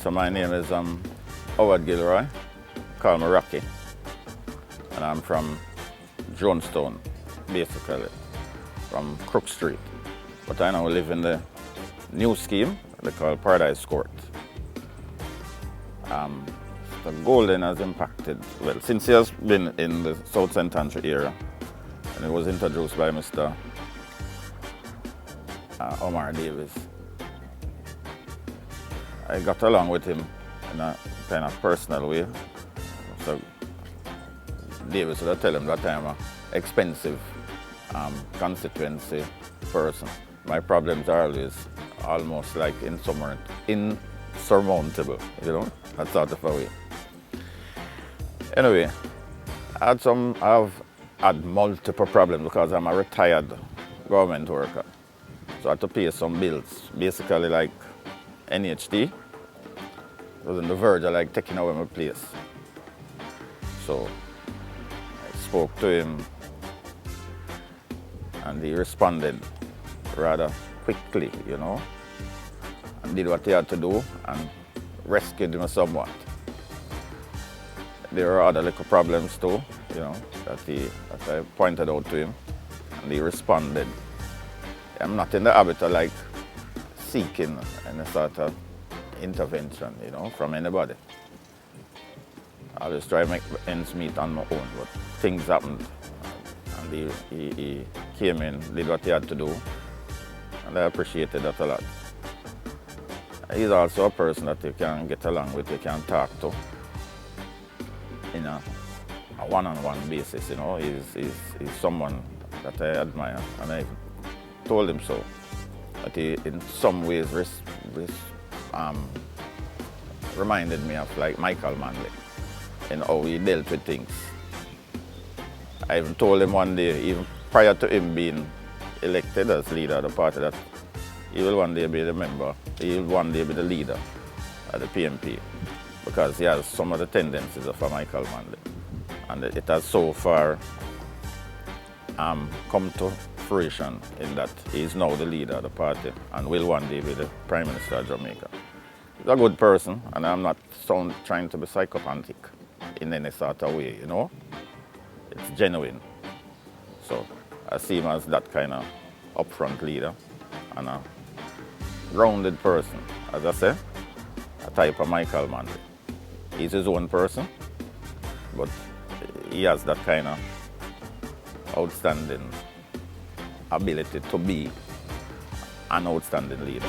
So my name is Howard Gilroy, call me Rocky, and I'm from Jonestown, basically, from Crook Street. But I now live in the new scheme they call Paradise Court. The Golden has impacted, well, since he has been in the South St. Andrew area, and it was introduced by Mr. Omar Davis. I got along with him in a kind of personal way. So Davis would tell him that I'm an expensive constituency person. My problems are always almost like insurmountable, you know, that sort of a way. Anyway, I've had multiple problems because I'm a retired government worker. So I had to pay some bills, basically like NHT. It was on the verge of like taking away my place. So I spoke to him and he responded rather quickly, you know, and did what he had to do and rescued me somewhat. There were other little problems too, you know, that I pointed out to him and he responded. I'm not in the habit of like seeking any sort of intervention, you know, from anybody. I just try to make ends meet on my own, but things happened and he came in, did what he had to do, and I appreciated that a lot. He's also a person that you can get along with, you can talk to in a one-on-one basis, you know. He's someone that I admire, and I told him so. That he, in some ways, reminded me of like Michael Manley in how he dealt with things. I even told him one day, even prior to him being elected as leader of the party, that he will one day be the member, he will one day be the leader of the PMP, because he has some of the tendencies of a Michael Manley. And it has so far come to fruition in that he is now the leader of the party and will one day be the Prime Minister of Jamaica. He's a good person, and I'm not trying to be psychopathic in any sort of way, you know. It's genuine. So I see him as that kind of upfront leader and a grounded person, as I say, a type of Michael Manley. He's his own person, but he has that kind of outstanding ability to be an outstanding leader.